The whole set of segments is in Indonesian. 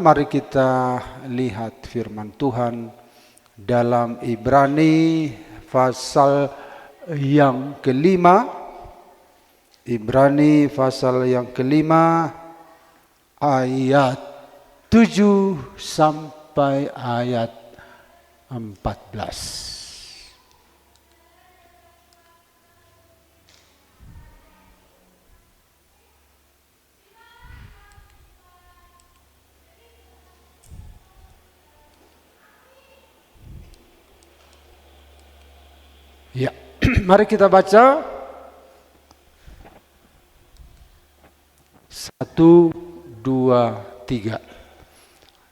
Mari kita lihat firman Tuhan dalam Ibrani pasal yang kelima. Ibrani pasal yang kelima ayat 7 sampai ayat 14. Ya, mari kita baca. 1, 2, 3.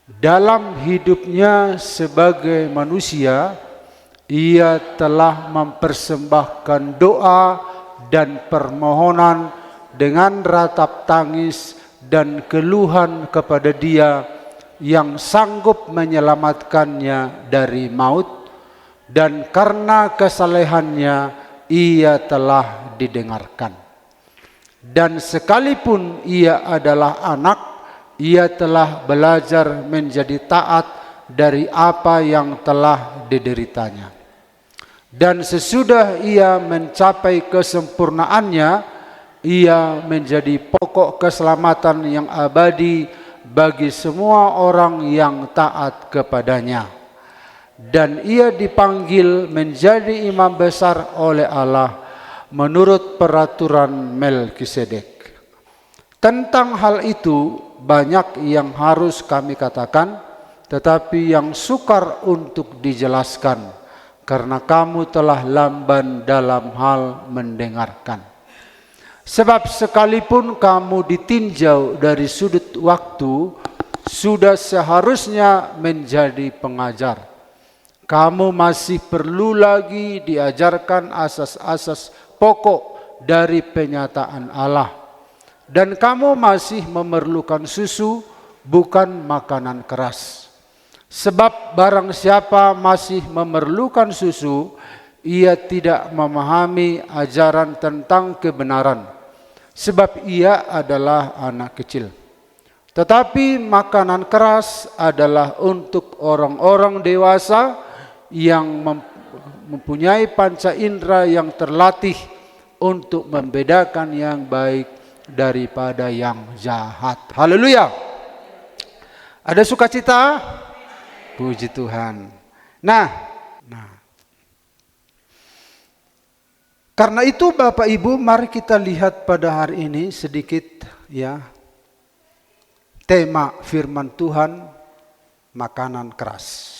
Dalam hidupnya sebagai manusia, ia telah mempersembahkan doa dan permohonan dengan ratap tangis dan keluhan kepada Dia yang sanggup menyelamatkannya dari maut. Dan karena kesalehannya ia telah didengarkan. Dan sekalipun ia adalah anak, ia telah belajar menjadi taat dari apa yang telah dideritanya. Dan sesudah ia mencapai kesempurnaannya, ia menjadi pokok keselamatan yang abadi bagi semua orang yang taat kepadanya. Dan ia dipanggil menjadi imam besar oleh Allah menurut peraturan Melkisedek. Tentang hal itu banyak yang harus kami katakan, tetapi yang sukar untuk dijelaskan, karena kamu telah lamban dalam hal mendengarkan. Sebab sekalipun kamu ditinjau dari sudut waktu, sudah seharusnya menjadi pengajar. Kamu masih perlu lagi diajarkan asas-asas pokok dari penyataan Allah. Dan kamu masih memerlukan susu, bukan makanan keras. Sebab barang siapa masih memerlukan susu, ia tidak memahami ajaran tentang kebenaran. Sebab ia adalah anak kecil. Tetapi makanan keras adalah untuk orang-orang dewasa yang mempunyai panca indera yang terlatih untuk membedakan yang baik daripada yang jahat. Haleluya. Ada sukacita? Puji Tuhan. Nah, karena itu Bapak Ibu, mari kita lihat pada hari ini sedikit ya tema firman Tuhan, makanan keras.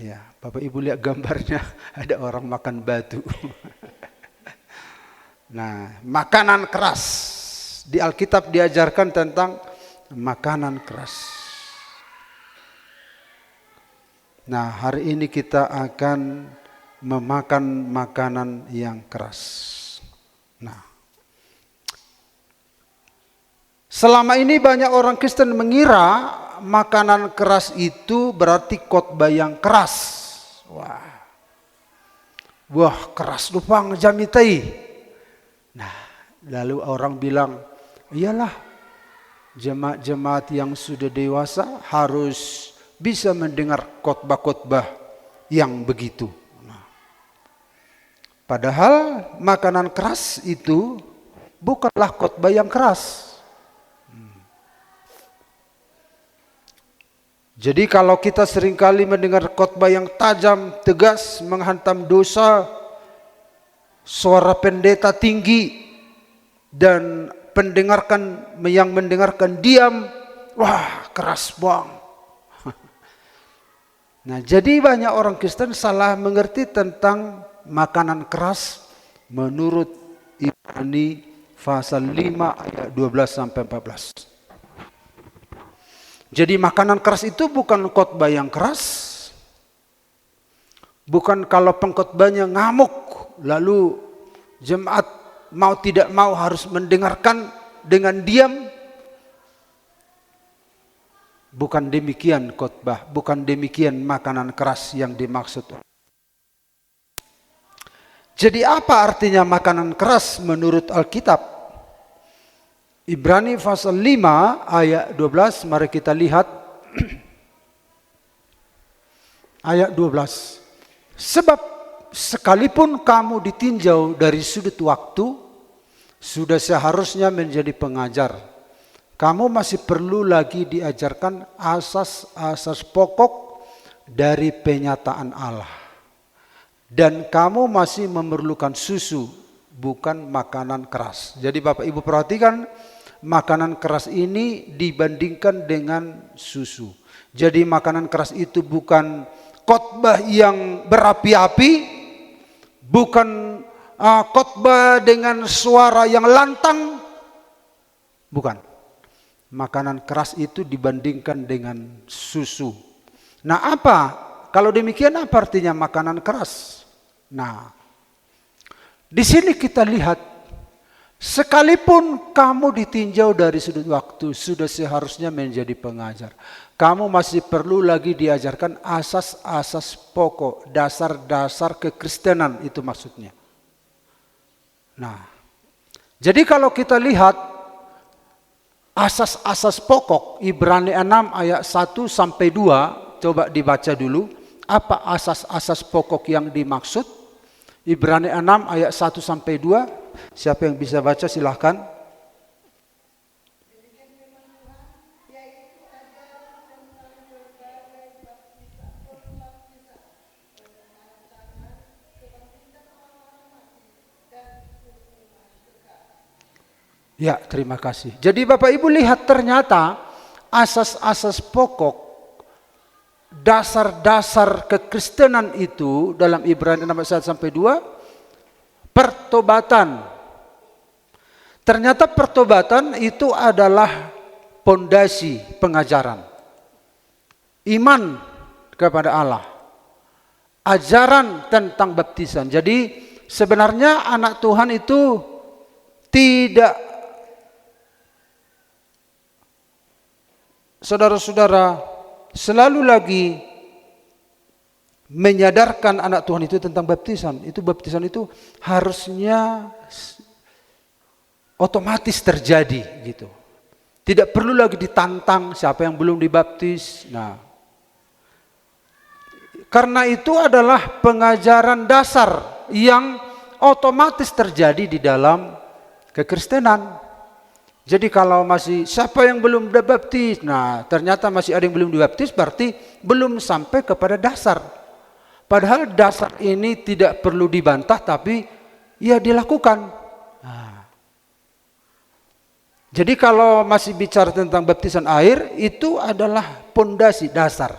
Ya, Bapak Ibu lihat gambarnya, ada orang makan batu. Nah, makanan keras. Di Alkitab diajarkan tentang makanan keras. Nah, hari ini kita akan memakan makanan yang keras. Nah, selama ini banyak orang Kristen mengira makanan keras itu berarti khotbah yang keras. Wah keras lupang jamitai. Nah, lalu orang bilang, iyalah jemaat-jemaat yang sudah dewasa harus bisa mendengar khotbah-khotbah yang begitu. Nah, padahal makanan keras itu bukanlah khotbah yang keras. Jadi kalau kita seringkali mendengar khotbah yang tajam, tegas, menghantam dosa, suara pendeta tinggi, dan yang mendengarkan diam, wah keras bang. Nah, jadi banyak orang Kristen salah mengerti tentang makanan keras menurut Ibrani pasal 5 ayat 12 sampai 14. Jadi makanan keras itu bukan khotbah yang keras. Bukan kalau pengkhotbahnya ngamuk, lalu jemaat mau tidak mau harus mendengarkan dengan diam. Bukan demikian khotbah, bukan demikian makanan keras yang dimaksud. Jadi apa artinya makanan keras menurut Alkitab? Ibrani pasal 5 ayat 12, mari kita lihat ayat 12. Sebab sekalipun kamu ditinjau dari sudut waktu, sudah seharusnya menjadi pengajar. Kamu masih perlu lagi diajarkan asas-asas pokok dari penyataan Allah. Dan kamu masih memerlukan susu, bukan makanan keras. Jadi Bapak Ibu perhatikan, makanan keras ini dibandingkan dengan susu. Jadi makanan keras itu bukan khotbah yang berapi-api, bukan khotbah dengan suara yang lantang, bukan. Makanan keras itu dibandingkan dengan susu. Nah, apa? Kalau demikian apa artinya makanan keras? Nah, di sini kita lihat, sekalipun kamu ditinjau dari sudut waktu, sudah seharusnya menjadi pengajar. Kamu masih perlu lagi diajarkan asas-asas pokok, dasar-dasar kekristenan, itu maksudnya. Nah, jadi kalau kita lihat asas-asas pokok, Ibrani 6 ayat 1 sampai 2, coba dibaca dulu. Apa asas-asas pokok yang dimaksud? Ibrani 6 ayat 1 sampai 2. Siapa yang bisa baca silahkan. Ya, terima kasih. Jadi Bapak Ibu lihat, ternyata asas-asas pokok, dasar-dasar kekristenan itu dalam Ibrani 6 ayat 1 sampai 2, pertobatan. Ternyata pertobatan itu adalah pondasi pengajaran. Iman kepada Allah. Ajaran tentang baptisan. Jadi sebenarnya anak Tuhan itu tidak, saudara-saudara, selalu lagi menyadarkan anak Tuhan itu tentang baptisan. Itu baptisan itu harusnya otomatis terjadi gitu. Tidak perlu lagi ditantang siapa yang belum dibaptis. Nah, karena itu adalah pengajaran dasar yang otomatis terjadi di dalam kekristenan. Jadi kalau masih siapa yang belum dibaptis, nah ternyata masih ada yang belum dibaptis, berarti belum sampai kepada dasar. Padahal dasar ini tidak perlu dibantah, tapi ya dilakukan. Nah, jadi kalau masih bicara tentang baptisan air, itu adalah pondasi dasar.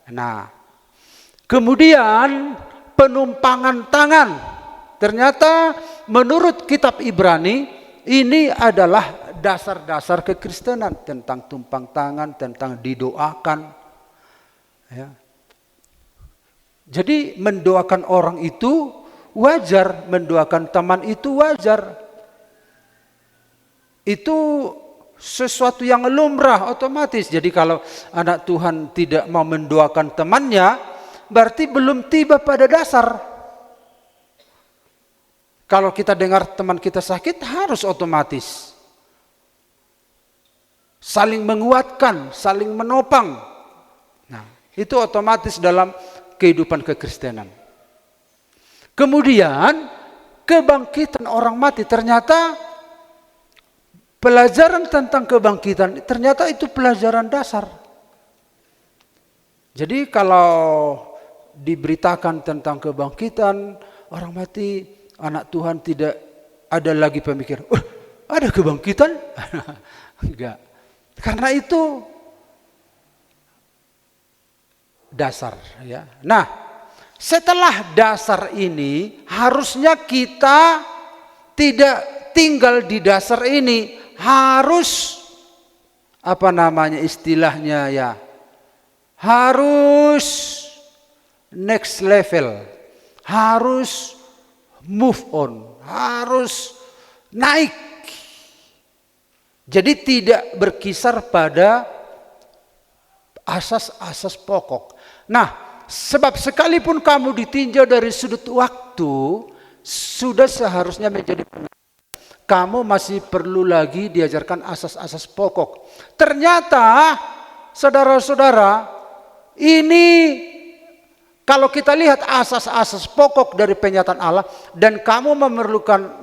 Nah, kemudian penumpangan tangan. Ternyata menurut kitab Ibrani, ini adalah dasar-dasar kekristenan, tentang tumpang tangan, tentang didoakan. Ya. Jadi mendoakan orang itu wajar, mendoakan teman itu wajar. Itu sesuatu yang lumrah, otomatis. Jadi kalau anak Tuhan tidak mau mendoakan temannya, berarti belum tiba pada dasar. Kalau kita dengar teman kita sakit, harus otomatis saling menguatkan, saling menopang. Nah, itu otomatis dalam kehidupan kekristenan. Kemudian kebangkitan orang mati, ternyata pelajaran tentang kebangkitan, ternyata itu pelajaran dasar. Jadi kalau diberitakan tentang kebangkitan orang mati, anak Tuhan tidak ada lagi pemikiran, ada kebangkitan? Enggak. Karena itu dasar, ya. Nah, setelah dasar ini harusnya kita tidak tinggal di dasar ini, harus istilahnya ya, harus next level, harus move on, harus naik. Jadi tidak berkisar pada asas-asas pokok. Nah, sebab sekalipun kamu ditinjau dari sudut waktu, sudah seharusnya menjadi pengajar. kamu masih perlu lagi diajarkan asas-asas pokok. Ternyata saudara-saudara, ini kalau kita lihat asas-asas pokok dari pernyataan Allah dan kamu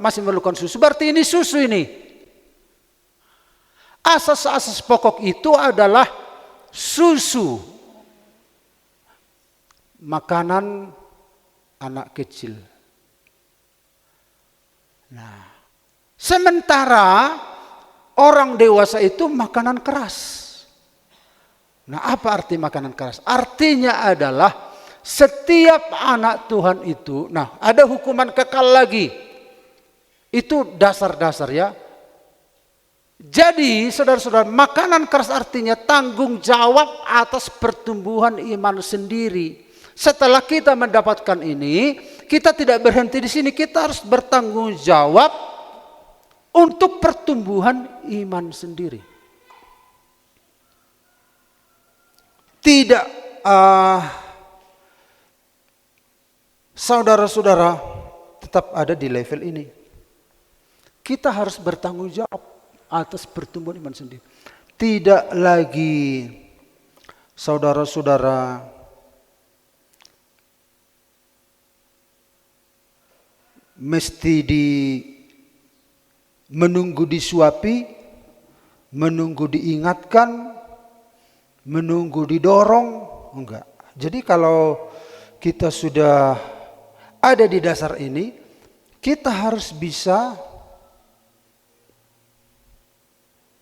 masih memerlukan susu, berarti ini susu ini. Asas-asas pokok itu adalah susu, makanan anak kecil. Nah, sementara orang dewasa itu makanan keras. Nah, apa arti makanan keras? Artinya adalah setiap anak Tuhan itu, nah ada hukuman kekal lagi. Itu dasar-dasar ya. Jadi saudara-saudara, makanan keras artinya tanggung jawab atas pertumbuhan iman sendiri. Setelah kita mendapatkan ini, kita tidak berhenti di sini, kita harus bertanggung jawab untuk pertumbuhan iman sendiri. Tidak, saudara-saudara tetap ada di level ini. Kita harus bertanggung jawab atas pertumbuhan iman sendiri. Tidak lagi saudara-saudara mesti menunggu disuapi, menunggu diingatkan, menunggu didorong. Enggak. Jadi kalau kita sudah ada di dasar ini, kita harus bisa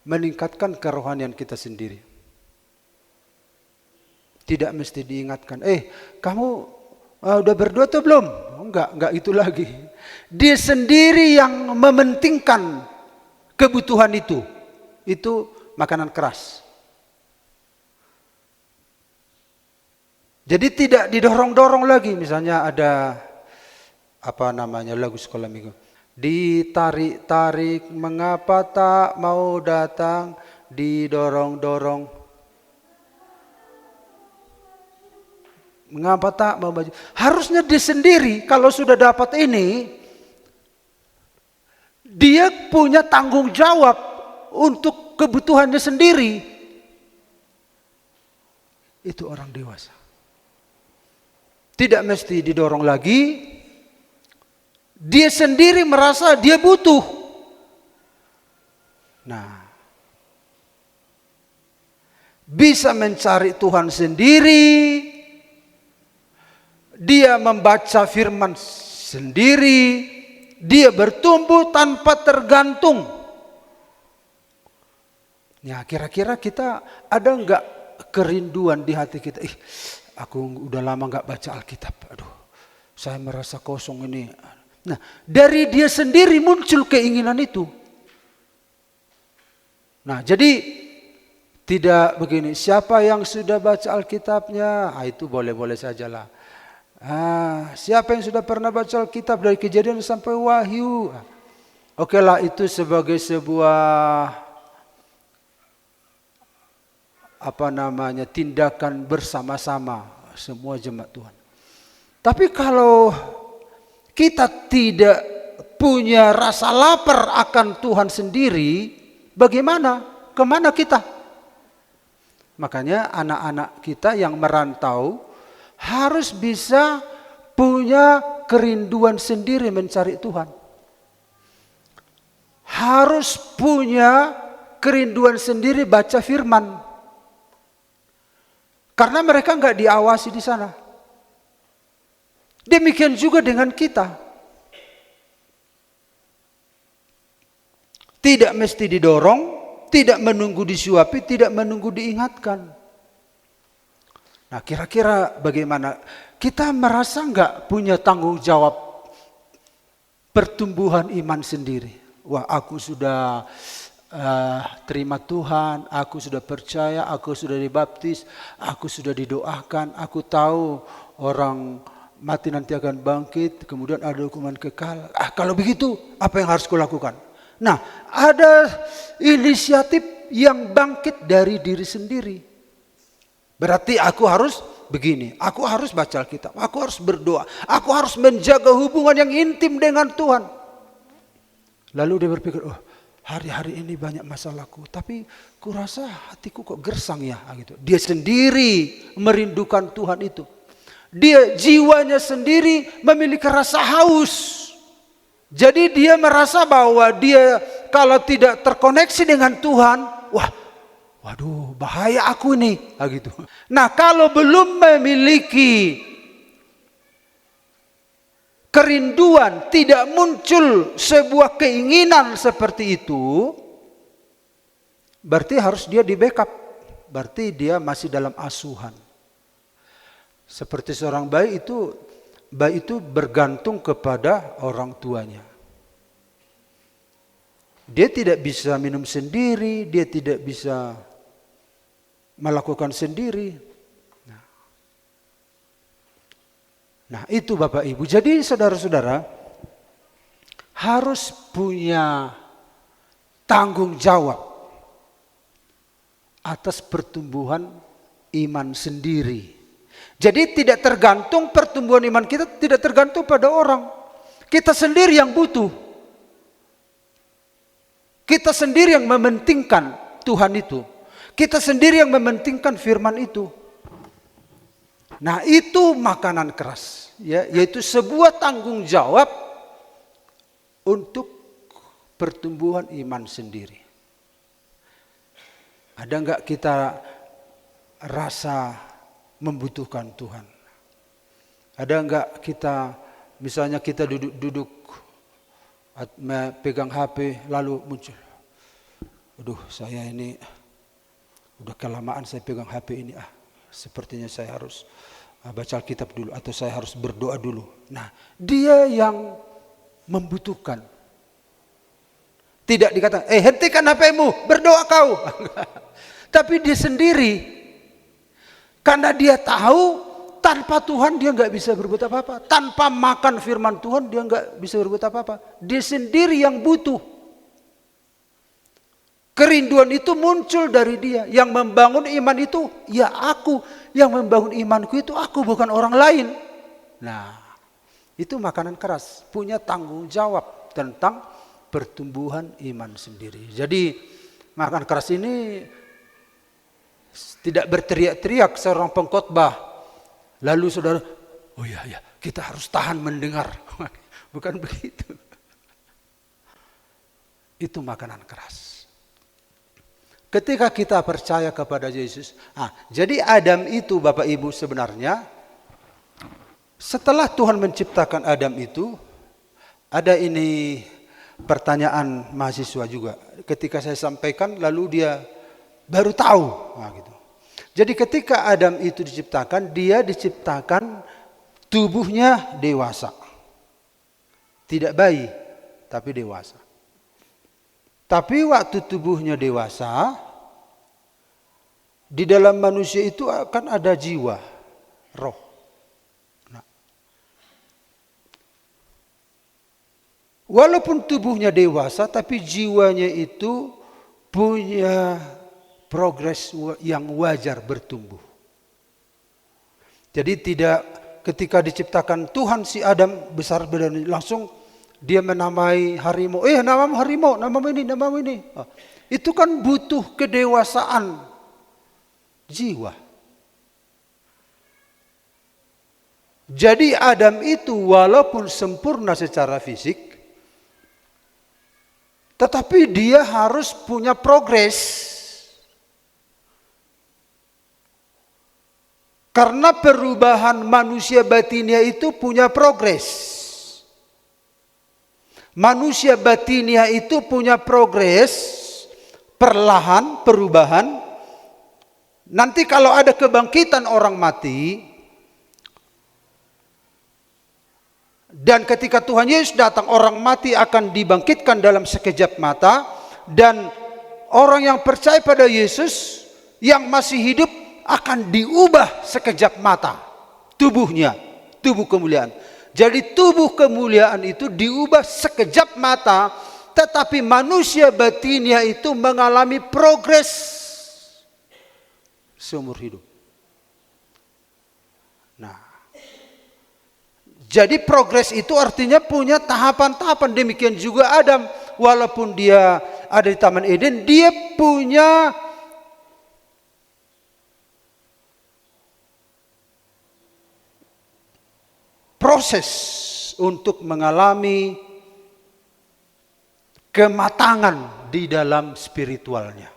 meningkatkan kerohanian kita sendiri. Tidak mesti diingatkan, kamu udah berdoa tuh belum? Enggak itu lagi. Dia sendiri yang mementingkan kebutuhan itu. Itu makanan keras. Jadi tidak didorong-dorong lagi. Misalnya ada lagu sekolah minggu. Ditarik-tarik, mengapa tak mau datang, didorong-dorong. Mengapa tak mau baju? Harusnya dia sendiri kalau sudah dapat ini, dia punya tanggung jawab untuk kebutuhannya sendiri. Itu orang dewasa. Tidak mesti didorong lagi. Dia sendiri merasa dia butuh. Nah, bisa mencari Tuhan sendiri. Dia membaca firman sendiri. Dia bertumbuh tanpa tergantung. Ya, kira-kira kita ada enggak kerinduan di hati kita? Aku udah lama enggak baca Alkitab. Aduh, saya merasa kosong ini. Nah, dari dia sendiri muncul keinginan itu. Nah, jadi tidak begini, siapa yang sudah baca Alkitabnya, itu boleh-boleh sajalah. Siapa yang sudah pernah baca Alkitab dari Kejadian sampai Wahyu? Oke lah, itu sebagai sebuah tindakan bersama-sama semua jemaat Tuhan. Tapi kalau kita tidak punya rasa lapar akan Tuhan sendiri, bagaimana? Kemana kita? Makanya anak-anak kita yang merantau harus bisa punya kerinduan sendiri mencari Tuhan. Harus punya kerinduan sendiri baca firman. Karena mereka enggak diawasi di sana. Demikian juga dengan kita. Tidak mesti didorong, tidak menunggu disuapi, tidak menunggu diingatkan. Nah, kira-kira bagaimana? Kita merasa enggak punya tanggung jawab pertumbuhan iman sendiri? Wah, aku sudah terima Tuhan, aku sudah percaya, aku sudah dibaptis, aku sudah didoakan, aku tahu orang mati nanti akan bangkit, kemudian ada hukuman kekal. Kalau begitu, apa yang harus kulakukan? Nah, ada inisiatif yang bangkit dari diri sendiri. Berarti aku harus begini, aku harus baca Alkitab, aku harus berdoa, aku harus menjaga hubungan yang intim dengan Tuhan. Lalu dia berpikir, oh hari-hari ini banyak masalahku, tapi kurasa hatiku kok gersang ya, gitu. Dia sendiri merindukan Tuhan itu. Dia jiwanya sendiri memiliki rasa haus. Jadi dia merasa bahwa dia kalau tidak terkoneksi dengan Tuhan, waduh bahaya aku nih, gitu. Nah kalau belum memiliki kerinduan, tidak muncul sebuah keinginan seperti itu, berarti harus dia di backup. Berarti dia masih dalam asuhan. Seperti seorang bayi itu bergantung kepada orang tuanya. Dia tidak bisa minum sendiri, dia tidak bisa melakukan sendiri. Nah itu Bapak Ibu. Jadi saudara-saudara harus punya tanggung jawab atas pertumbuhan iman sendiri. Jadi tidak tergantung pertumbuhan iman kita, tidak tergantung pada orang. Kita sendiri yang butuh. Kita sendiri yang mementingkan Tuhan itu. Kita sendiri yang mementingkan firman itu. Nah itu makanan keras, ya, yaitu sebuah tanggung jawab untuk pertumbuhan iman sendiri. Ada enggak kita rasa membutuhkan Tuhan? Ada enggak kita, misalnya kita duduk pegang HP lalu muncul, aduh saya ini udah kelamaan saya pegang HP ini, sepertinya saya harus baca Alkitab dulu atau saya harus berdoa dulu. Nah, dia yang membutuhkan. Tidak dikatakan, hentikan HP-mu, berdoa kau. Tapi dia sendiri, karena dia tahu tanpa Tuhan dia nggak bisa berbuat apa-apa. Tanpa makan firman Tuhan dia nggak bisa berbuat apa-apa. Dia sendiri yang butuh. Kerinduan itu muncul dari dia. Yang membangun iman itu ya aku. Yang membangun imanku itu aku, bukan orang lain. Nah, itu makanan keras. Punya tanggung jawab tentang pertumbuhan iman sendiri. Jadi makanan keras ini tidak berteriak-teriak seorang pengkhotbah. Lalu saudara, oh ya kita harus tahan mendengar. Bukan begitu. Itu makanan keras. Ketika kita percaya kepada Yesus. Jadi Adam itu Bapak Ibu sebenarnya, setelah Tuhan menciptakan Adam itu, ada ini pertanyaan mahasiswa juga. Ketika saya sampaikan lalu dia baru tahu. Gitu. Jadi ketika Adam itu diciptakan, dia diciptakan tubuhnya dewasa. Tidak bayi, tapi dewasa. Tapi waktu tubuhnya dewasa, di dalam manusia itu akan ada jiwa, roh. Nah, walaupun tubuhnya dewasa, tapi jiwanya itu punya progres yang wajar bertumbuh. Jadi tidak ketika diciptakan Tuhan si Adam besar badan langsung dia menamai harimau. Namamu harimau, namamu ini. Itu kan butuh kedewasaan jiwa. Jadi Adam itu walaupun sempurna secara fisik, tetapi dia harus punya progres. Karena perubahan manusia batinnya itu punya progres. Manusia batinia itu punya progres, perlahan, perubahan. Nanti kalau ada kebangkitan orang mati, dan ketika Tuhan Yesus datang, orang mati akan dibangkitkan dalam sekejap mata, dan orang yang percaya pada Yesus, yang masih hidup akan diubah sekejap mata, tubuhnya, tubuh kemuliaan. Jadi tubuh kemuliaan itu diubah sekejap mata, tetapi manusia batinnya itu mengalami progres seumur hidup. Nah, jadi progres itu artinya punya tahapan-tahapan. Demikian juga Adam. walaupun dia ada di Taman Eden, dia punya proses untuk mengalami kematangan di dalam spiritualnya.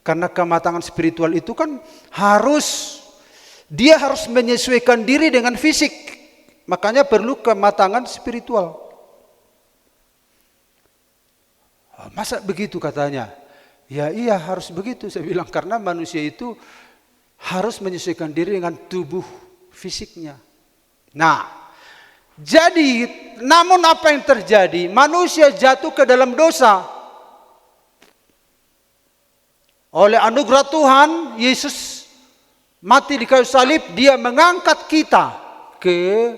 Karena kematangan spiritual itu kan dia harus menyesuaikan diri dengan fisik. Makanya perlu kematangan spiritual. Masa begitu katanya? Ya iya harus begitu saya bilang. Karena manusia itu harus menyesuaikan diri dengan tubuh fisiknya. Nah, jadi namun apa yang terjadi? Manusia jatuh ke dalam dosa. Oleh anugerah Tuhan, Yesus mati di kayu salib, dia mengangkat kita ke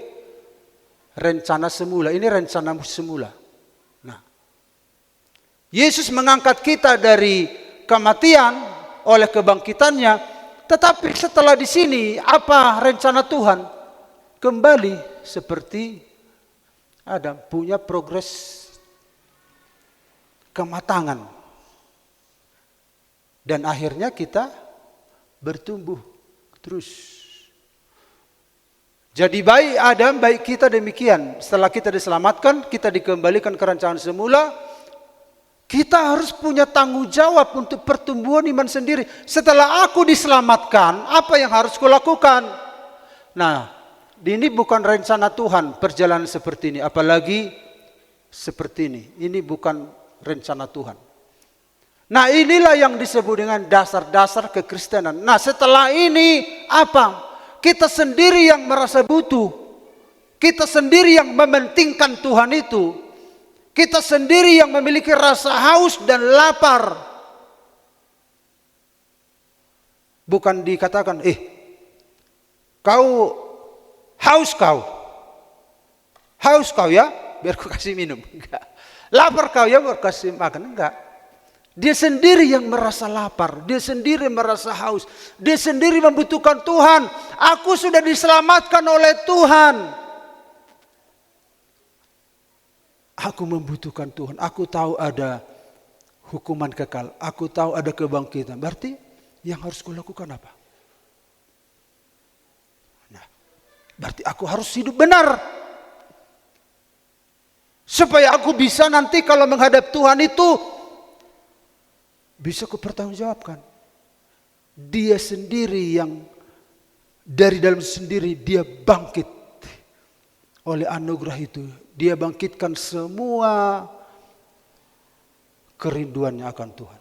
rencana semula. Ini rencana semula. Nah, Yesus mengangkat kita dari kematian oleh kebangkitannya, tetapi setelah di sini apa rencana Tuhan? Kembali seperti Adam, punya progres kematangan. Dan akhirnya kita bertumbuh terus. Jadi baik Adam, baik kita demikian. Setelah kita diselamatkan, kita dikembalikan ke rancangan semula. Kita harus punya tanggung jawab untuk pertumbuhan iman sendiri. Setelah aku diselamatkan, apa yang harus kulakukan? Nah, ini bukan rencana Tuhan perjalanan seperti ini. Apalagi seperti ini. Ini bukan rencana Tuhan. Nah, inilah yang disebut dengan dasar-dasar kekristenan. Nah, setelah ini apa? Kita sendiri yang merasa butuh. Kita sendiri yang mementingkan Tuhan itu. Kita sendiri yang memiliki rasa haus dan lapar. Bukan dikatakan, kau haus kau. Haus kau ya, biar ku kasih minum. Enggak. Lapar kau ya, biar kasih makan. Enggak. Dia sendiri yang merasa lapar, dia sendiri merasa haus, dia sendiri membutuhkan Tuhan. Aku sudah diselamatkan oleh Tuhan. Aku membutuhkan Tuhan. Aku tahu ada hukuman kekal. Aku tahu ada kebangkitan. Berarti yang harus kulakukan apa? Nah, berarti aku harus hidup benar. Supaya aku bisa nanti kalau menghadap Tuhan itu bisa kupertanggungjawabkan. Dia sendiri yang dari dalam sendiri dia bangkit oleh anugerah itu. Dia bangkitkan semua kerinduannya akan Tuhan.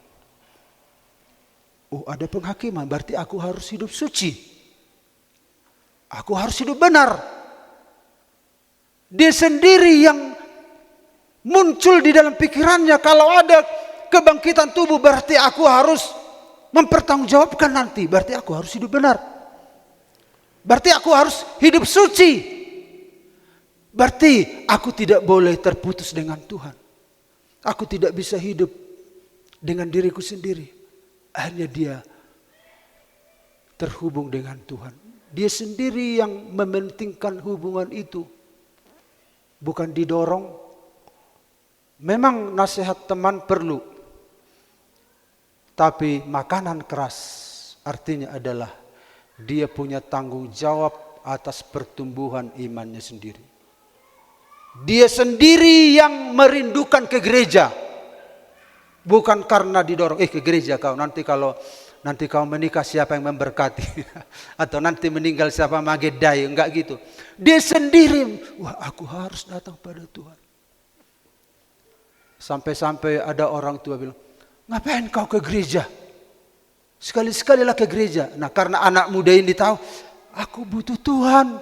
Oh, ada penghakiman, berarti aku harus hidup suci. Aku harus hidup benar. Dia sendiri yang muncul di dalam pikirannya. Kalau ada kebangkitan tubuh, berarti aku harus mempertanggungjawabkan nanti. Berarti aku harus hidup benar. Berarti aku harus hidup suci. Berarti aku tidak boleh terputus dengan Tuhan. Aku tidak bisa hidup dengan diriku sendiri. Hanya dia terhubung dengan Tuhan. Dia sendiri yang mementingkan hubungan itu. Bukan didorong. Memang nasihat teman perlu. Tapi makanan keras artinya adalah dia punya tanggung jawab atas pertumbuhan imannya sendiri. Dia sendiri yang merindukan ke gereja. Bukan karena didorong, ke gereja kau. Nanti kau menikah siapa yang memberkati. Atau nanti meninggal siapa magedai. Enggak gitu. Dia sendiri, wah aku harus datang pada Tuhan. Sampai-sampai ada orang tua bilang, ngapain kau ke gereja? Sekali-sekalilah ke gereja. Nah, karena anak muda ini tahu, aku butuh Tuhan.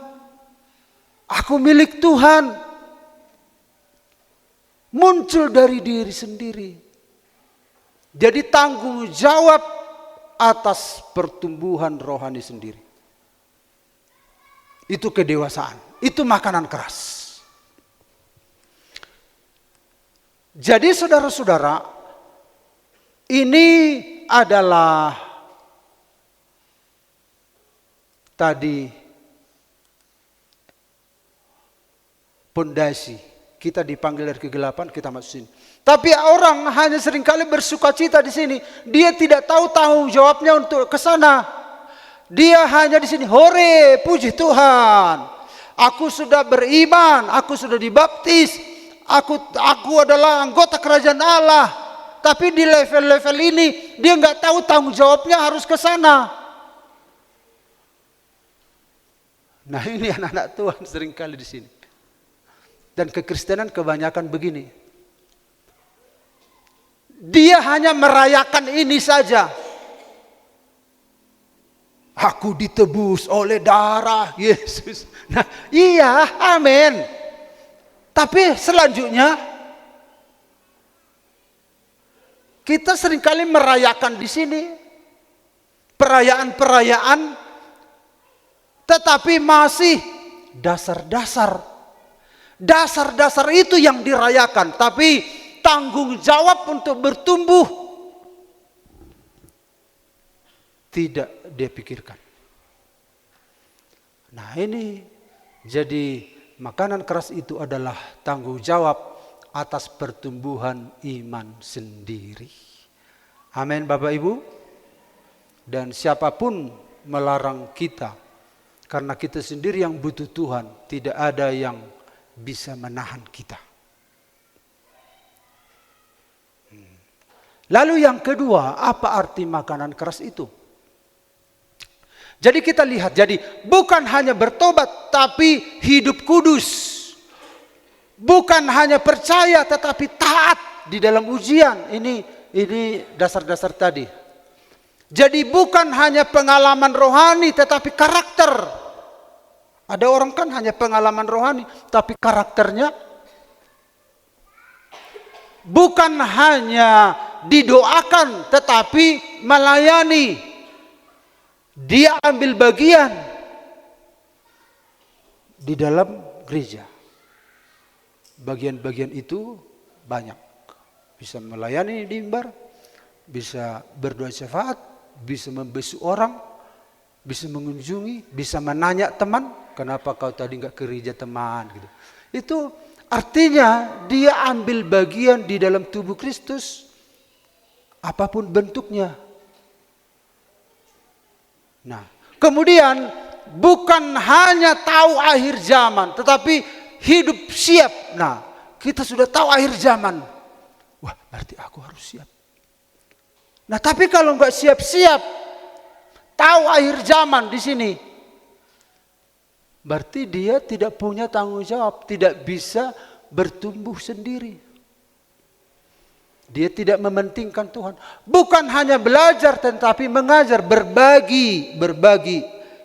Aku milik Tuhan. Muncul dari diri sendiri. Jadi tanggung jawab atas pertumbuhan rohani sendiri. Itu kedewasaan. Itu makanan keras. Jadi saudara-saudara, ini adalah tadi pondasi Kita dipanggil dari kegelapan, kita masuk sini. Tapi orang hanya seringkali bersukacita di sini. Dia tidak tahu tanggung jawabnya untuk ke sana. Dia hanya di sini, hore, puji Tuhan. Aku sudah beriman, aku sudah dibaptis. Aku adalah anggota kerajaan Allah. Tapi di level-level ini dia nggak tahu tanggung jawabnya harus ke sana. Nah, ini anak-anak Tuhan seringkali di sini. Dan kekristenan kebanyakan begini. Dia hanya merayakan ini saja. Aku ditebus oleh darah Yesus. Nah, iya, amin. Tapi selanjutnya kita seringkali merayakan di sini perayaan-perayaan, tetapi masih dasar-dasar. Dasar-dasar itu yang dirayakan, tapi tanggung jawab untuk bertumbuh tidak dia pikirkan. Nah, ini jadi makanan keras itu adalah tanggung jawab atas pertumbuhan iman sendiri. Amin, Bapak Ibu. Dan siapapun melarang kita, karena kita sendiri yang butuh Tuhan, tidak ada yang bisa menahan kita. Lalu yang kedua, apa arti makanan keras itu? Jadi kita lihat, jadi bukan hanya bertobat tapi hidup kudus. Bukan hanya percaya tetapi taat di dalam ujian. Ini dasar-dasar tadi. Jadi bukan hanya pengalaman rohani tetapi karakter. Ada orang kan hanya pengalaman rohani tapi karakternya bukan hanya didoakan tetapi melayani. Dia ambil bagian di dalam gereja. Bagian-bagian itu banyak. Bisa melayani di mimbar, bisa berdoa syafaat, bisa membesuk orang, bisa mengunjungi, bisa menanya teman, kenapa kau tadi enggak ke gereja teman gitu. Itu artinya dia ambil bagian di dalam tubuh Kristus apapun bentuknya. Nah, kemudian bukan hanya tahu akhir zaman, tetapi hidup siap. Nah, kita sudah tahu akhir zaman. Wah, berarti aku harus siap. Nah, tapi kalau enggak siap-siap, tahu akhir zaman di sini, berarti dia tidak punya tanggung jawab, tidak bisa bertumbuh sendiri. Dia tidak mementingkan Tuhan. Bukan hanya belajar tetapi mengajar, berbagi.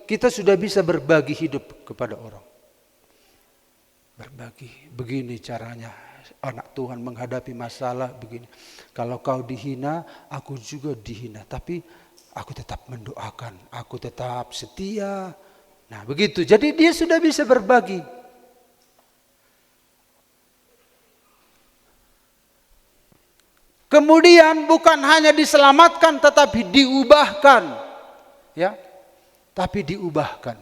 Kita sudah bisa berbagi hidup kepada orang. Berbagi, begini caranya anak Tuhan menghadapi masalah begini. Kalau kau dihina, aku juga dihina. Tapi aku tetap mendoakan, aku tetap setia. Nah, begitu. Jadi dia sudah bisa berbagi. Kemudian bukan hanya diselamatkan tetapi diubahkan. Ya. Tapi diubahkan.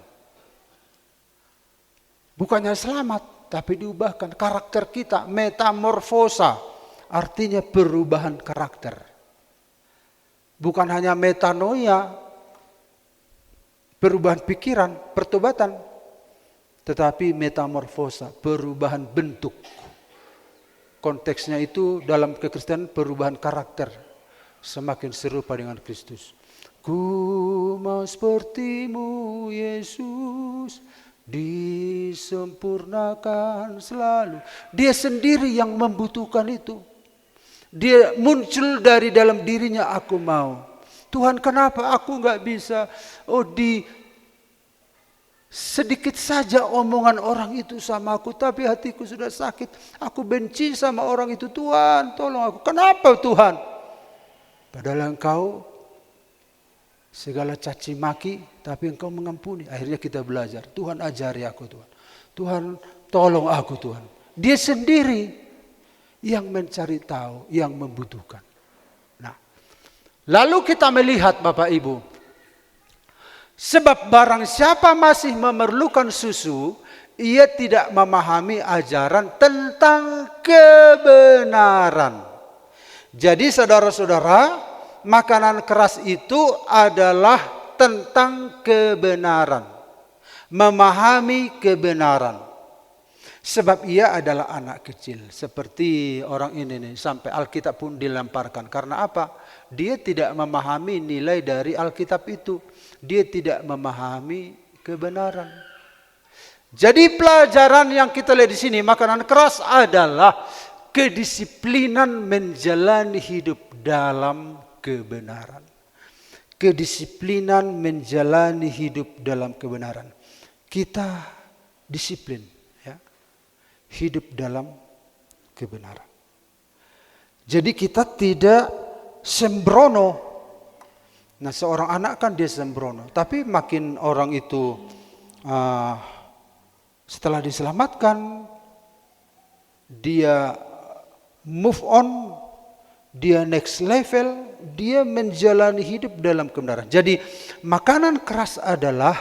Bukannya selamat tapi diubahkan. Karakter kita metamorfosa, artinya perubahan karakter. Bukan hanya metanoia, perubahan pikiran, pertobatan, tetapi metamorfosa, perubahan bentuk. Konteksnya itu dalam kekristenan perubahan karakter. Semakin serupa dengan Kristus. Ku mau sepertimu Yesus, disempurnakan selalu. Dia sendiri yang membutuhkan itu. Dia muncul dari dalam dirinya, aku mau. Tuhan, kenapa aku enggak bisa? Sedikit saja omongan orang itu sama aku, tapi hatiku sudah sakit. Aku benci sama orang itu. Tuhan, tolong aku. Kenapa Tuhan? Padahal engkau segala caci maki, tapi engkau mengampuni. Akhirnya kita belajar. Tuhan, ajari aku Tuhan. Tuhan, tolong aku Tuhan. Dia sendiri yang mencari tahu, yang membutuhkan. Nah, lalu kita melihat Bapak Ibu. Sebab barang siapa masih memerlukan susu, ia tidak memahami ajaran tentang kebenaran. Jadi saudara-saudara, makanan keras itu adalah tentang kebenaran. Memahami kebenaran. Sebab ia adalah anak kecil. Seperti orang ini nih, sampai Alkitab pun dilemparkan. Karena apa? Dia tidak memahami nilai dari Alkitab itu. Dia tidak memahami kebenaran. Jadi pelajaran yang kita lihat di sini, makanan keras adalah kedisiplinan menjalani hidup dalam kebenaran. Kedisiplinan menjalani hidup dalam kebenaran. Kita disiplin, ya, hidup dalam kebenaran. Jadi kita tidak sembrono. Nah, seorang anak kan dia sembrono, tapi makin orang itu setelah diselamatkan, dia move on, dia next level, dia menjalani hidup dalam kebenaran. Jadi makanan keras adalah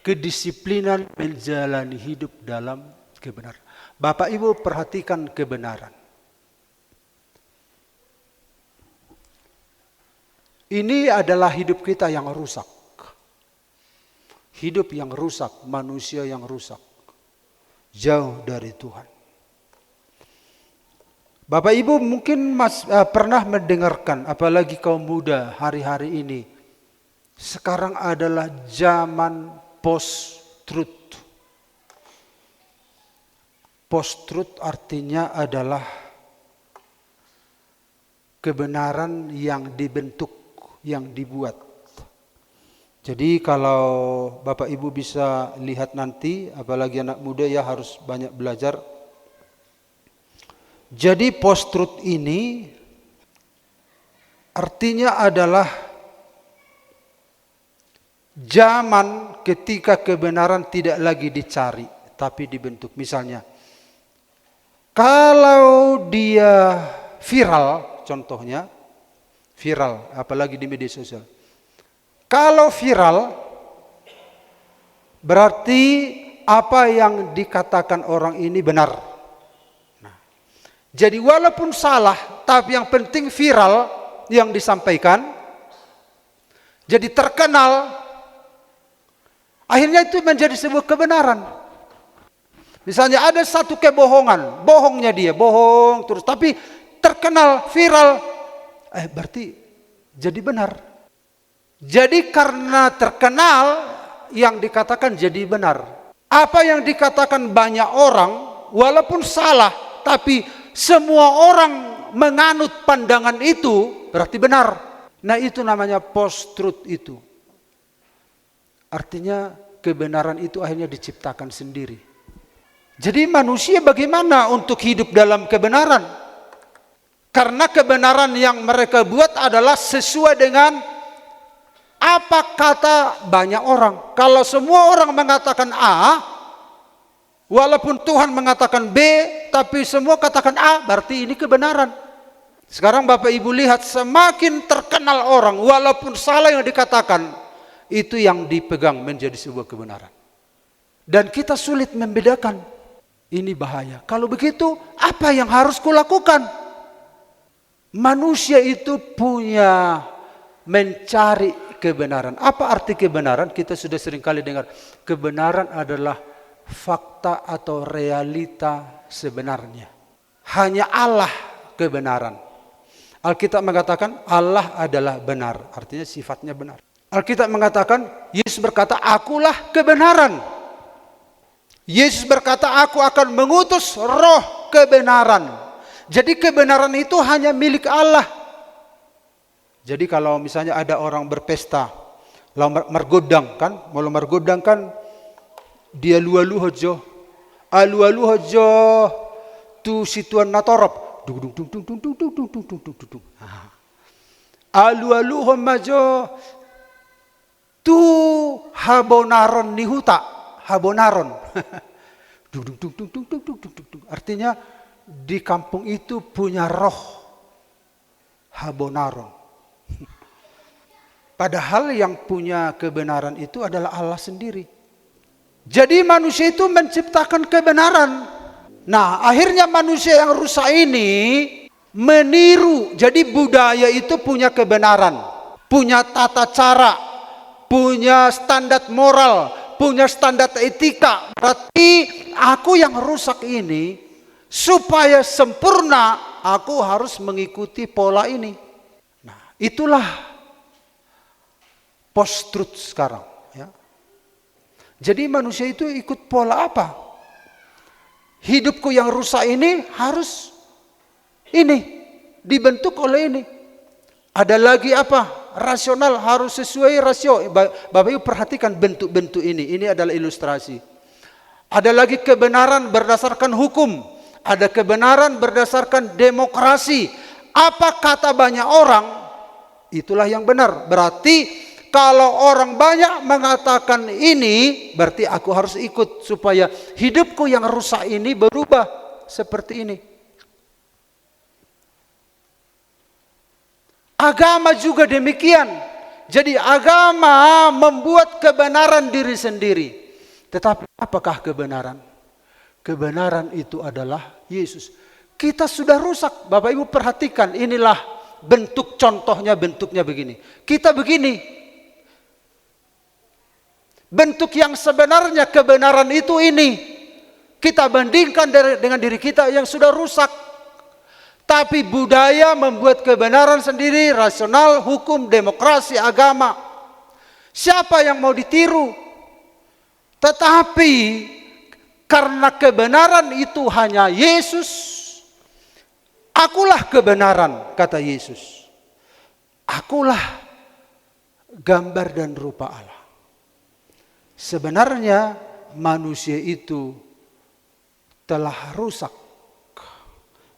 kedisiplinan menjalani hidup dalam kebenaran. Bapak Ibu perhatikan kebenaran. Ini adalah hidup kita yang rusak. Hidup yang rusak, manusia yang rusak. Jauh dari Tuhan. Bapak Ibu mungkin pernah mendengarkan, apalagi kaum muda hari-hari ini. Sekarang adalah zaman post-truth. Post-truth artinya adalah kebenaran yang dibentuk, yang dibuat. Jadi kalau Bapak Ibu bisa lihat nanti, apalagi anak muda ya harus banyak belajar. Jadi post-truth ini artinya adalah zaman ketika kebenaran tidak lagi dicari, tapi dibentuk. Misalnya, kalau dia viral, contohnya, viral, apalagi di media sosial. Kalau viral, berarti apa yang dikatakan orang ini benar. Nah, jadi walaupun salah, tapi yang penting viral yang disampaikan, jadi terkenal, akhirnya itu menjadi sebuah kebenaran. Misalnya ada satu kebohongan, bohongnya dia, bohong terus, tapi terkenal, viral, berarti jadi benar. Jadi karena terkenal, yang dikatakan jadi benar. Apa yang dikatakan banyak orang, walaupun salah, tapi semua orang menganut pandangan itu, berarti benar. Nah itu namanya post-truth itu. Artinya kebenaran itu akhirnya diciptakan sendiri. Jadi manusia bagaimana untuk hidup dalam kebenaran? Karena kebenaran yang mereka buat adalah sesuai dengan apa kata banyak orang. Kalau semua orang mengatakan A, walaupun Tuhan mengatakan B, tapi semua katakan A, berarti ini kebenaran. Sekarang Bapak Ibu lihat, semakin terkenal orang, walaupun salah yang dikatakan, itu yang dipegang menjadi sebuah kebenaran. Dan kita sulit membedakan. Ini bahaya. Kalau begitu, apa yang harus kulakukan? Manusia itu punya mencari kebenaran. Apa arti kebenaran? Kita sudah sering kali dengar. Kebenaran adalah fakta atau realita sebenarnya. Hanya Allah kebenaran. Alkitab mengatakan Allah adalah benar. Artinya sifatnya benar. Alkitab mengatakan Yesus berkata, akulah kebenaran. Yesus berkata, aku akan mengutus roh kebenaran. Jadi kebenaran itu hanya milik Allah. Jadi kalau misalnya ada orang berpesta, lalu mergodang kan, mau mergodang kan, dia lualu hojo, alu hojo, tu situan natorop, dung dung dung dung dung dung dung dung dung dung dung dung, alu homajo, tu habonaron nihuta, habonaron, dung dung dung dung dung dung dung dung dung. Artinya di kampung itu punya roh habonaron. Padahal yang punya kebenaran itu adalah Allah sendiri. Jadi manusia itu menciptakan kebenaran. Nah, akhirnya manusia yang rusak ini meniru. Jadi budaya itu punya kebenaran, punya tata cara, punya standar moral, punya standar etika. Berarti aku yang rusak ini, supaya sempurna, aku harus mengikuti pola ini. Nah, itulah post-truth sekarang. Ya. Jadi manusia itu ikut pola apa? Hidupku yang rusak ini harus ini, dibentuk oleh ini. Ada lagi apa? Rasional, harus sesuai rasio. Bapak Ibu perhatikan bentuk-bentuk ini. Ini adalah ilustrasi. Ada lagi kebenaran berdasarkan hukum. Ada kebenaran berdasarkan demokrasi. Apa kata banyak orang, itulah yang benar. Berarti kalau orang banyak mengatakan ini, berarti aku harus ikut supaya hidupku yang rusak ini berubah seperti ini. Agama juga demikian. Jadi agama membuat kebenaran diri sendiri. Tetapi apakah kebenaran? Kebenaran itu adalah Yesus. Kita sudah rusak. Bapak Ibu perhatikan, inilah bentuk contohnya, bentuknya begini. Kita begini. Bentuk yang sebenarnya kebenaran itu ini. Kita bandingkan dengan diri kita yang sudah rusak. Tapi budaya membuat kebenaran sendiri, rasional, hukum, demokrasi, agama. Siapa yang mau ditiru? Tetapi karena kebenaran itu hanya Yesus. Akulah kebenaran, kata Yesus. Akulah gambar dan rupa Allah. Sebenarnya manusia itu telah rusak.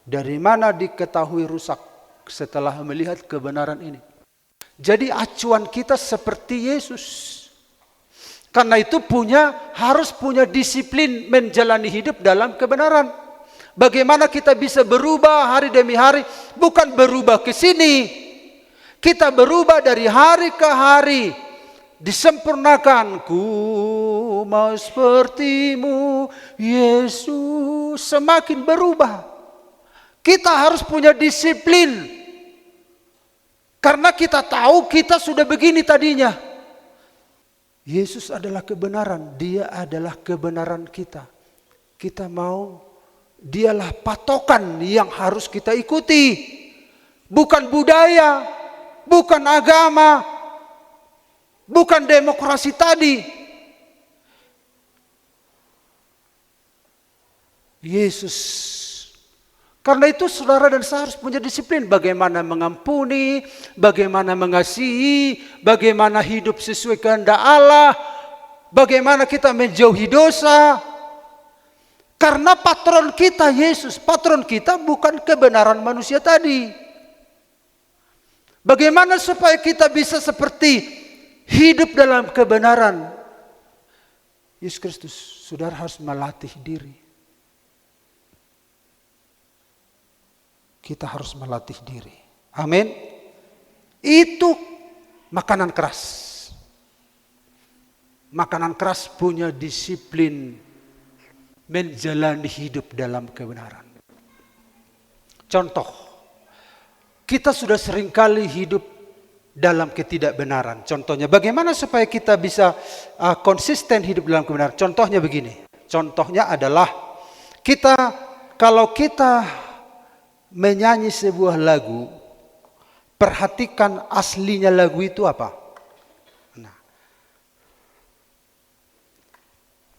Dari mana diketahui rusak? Setelah melihat kebenaran ini. Jadi acuan kita seperti Yesus. Karena itu harus punya disiplin menjalani hidup dalam kebenaran. Bagaimana kita bisa berubah hari demi hari? Bukan berubah ke sini. Kita berubah dari hari ke hari. Disempurnakan, ku mau sepertimu Yesus. Semakin berubah. Kita harus punya disiplin. Karena kita tahu kita sudah begini tadinya. Yesus adalah kebenaran. Dia adalah kebenaran kita. Kita mau, dialah patokan yang harus kita ikuti. Bukan budaya, bukan agama, bukan demokrasi tadi. Yesus. Karena itu saudara dan saya harus punya disiplin. Bagaimana mengampuni, bagaimana mengasihi, bagaimana hidup sesuai kehendak Allah, bagaimana kita menjauhi dosa. Karena patron kita Yesus, patron kita bukan kebenaran manusia tadi. Bagaimana supaya kita bisa seperti hidup dalam kebenaran Yesus Kristus? Saudara harus melatih diri. Kita harus melatih diri. Amin. Itu makanan keras. Makanan keras punya disiplin menjalani hidup dalam kebenaran. Contoh, kita sudah seringkali hidup dalam ketidakbenaran. Contohnya, bagaimana supaya kita bisa konsisten hidup dalam kebenaran? Contohnya begini. Contohnya adalah kalau kita menyanyi sebuah lagu, perhatikan aslinya lagu itu apa. Nah,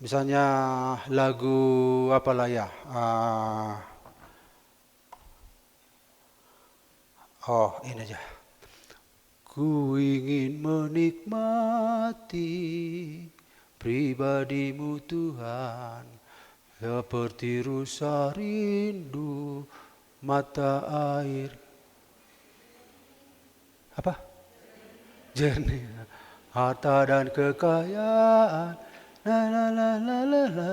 misalnya lagu apalah ya, ini aja. Ku ingin menikmati pribadimu Tuhan, seperti rusa rindu mata air. Apa? Jernih harta dan kekayaan. La la la la la la.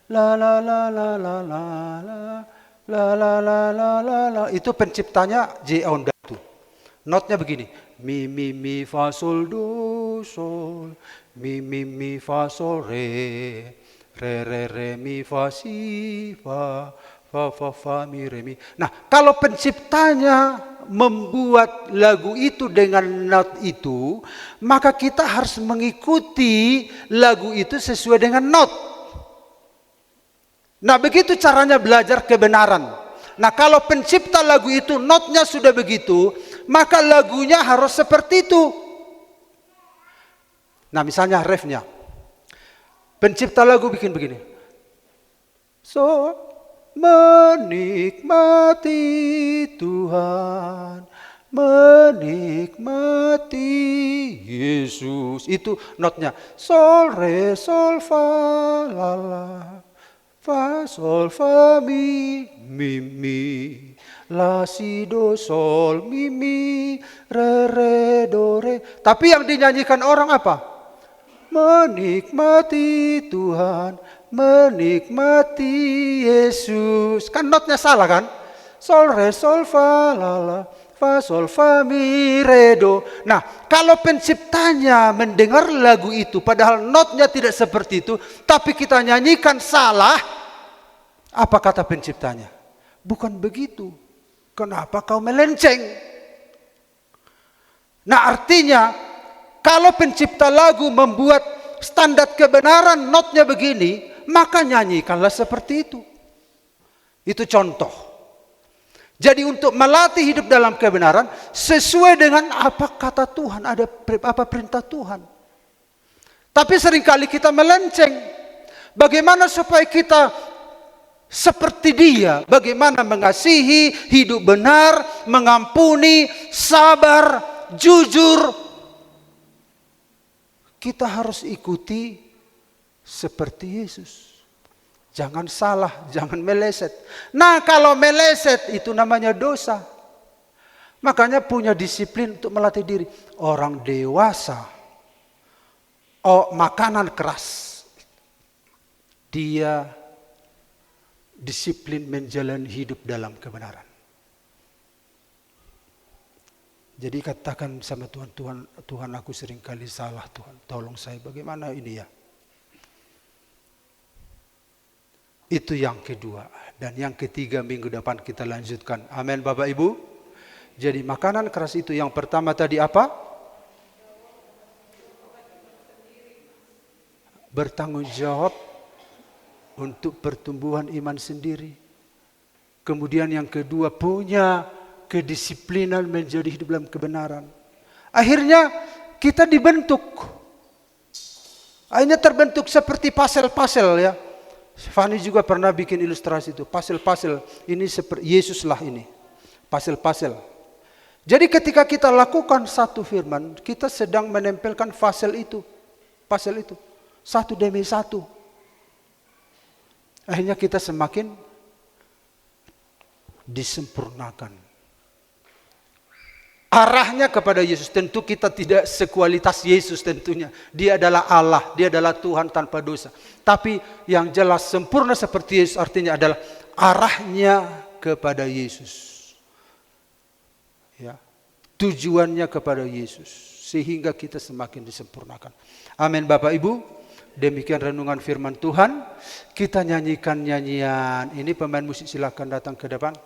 La la la la la la la. La la la la la la. Itu penciptanya J. Ondatu. Notnya begini. mi fa sol do sol, mi fa sol re mi fa si fa mi re mi. Nah, kalau penciptanya membuat lagu itu dengan not itu, maka kita harus mengikuti lagu itu sesuai dengan not. Nah, begitu caranya belajar kebenaran. Nah, kalau pencipta lagu itu notnya sudah begitu, maka lagunya harus seperti itu. Nah, misalnya refnya. Pencipta lagu bikin begini. So, menikmati Tuhan, menikmati Yesus. Itu notnya. Sol, re, sol, fa, la, la. Fa, sol, fa, mi, la, si, do, sol, mi, re, do, re. Tapi yang dinyanyikan orang apa? Menikmati Tuhan, menikmati Yesus. Kan notnya salah kan? Sol, re, sol, fa, la, la. Fa, sol, fa, mi, re, do. Nah, kalau penciptanya mendengar lagu itu, padahal notnya tidak seperti itu, tapi kita nyanyikan salah, apa kata penciptanya? Bukan begitu. Kenapa kau melenceng? Nah, artinya kalau pencipta lagu membuat standar kebenaran notnya begini, maka nyanyikanlah seperti itu. Itu contoh. Jadi untuk melatih hidup dalam kebenaran sesuai dengan apa kata Tuhan, ada apa perintah Tuhan. Tapi seringkali kita melenceng. Bagaimana supaya kita seperti Dia, bagaimana mengasihi, hidup benar, mengampuni, sabar, jujur. Kita harus ikuti seperti Yesus. Jangan salah, jangan meleset. Nah, kalau meleset itu namanya dosa. Makanya punya disiplin untuk melatih diri. Orang dewasa, makanan keras, dia disiplin menjalani hidup dalam kebenaran. Jadi katakan sama Tuhan, Tuhan aku seringkali salah Tuhan, tolong saya bagaimana ini ya. Itu yang kedua. Dan yang ketiga minggu depan kita lanjutkan. Amin Bapak Ibu. Jadi makanan keras itu yang pertama tadi apa? Bertanggung jawab untuk pertumbuhan iman sendiri. Kemudian yang kedua punya kedisiplinan menjadi hidup dalam kebenaran. Akhirnya kita dibentuk. Akhirnya terbentuk seperti pasel-pasel ya. Fanny juga pernah bikin ilustrasi itu. Pasel-pasel. Ini seperti Yesus lah ini. Pasel-pasel. Jadi ketika kita lakukan satu firman, kita sedang menempelkan pasel itu. Pasel itu. Satu demi satu. Akhirnya kita semakin disempurnakan. Arahnya kepada Yesus. Tentu kita tidak sekualitas Yesus tentunya. Dia adalah Allah. Dia adalah Tuhan tanpa dosa. Tapi yang jelas sempurna seperti Yesus artinya adalah arahnya kepada Yesus. Ya. Tujuannya kepada Yesus. Sehingga kita semakin disempurnakan. Amin Bapak Ibu. Demikian renungan firman Tuhan. Kita nyanyikan nyanyian. Ini pemain musik silakan datang ke depan.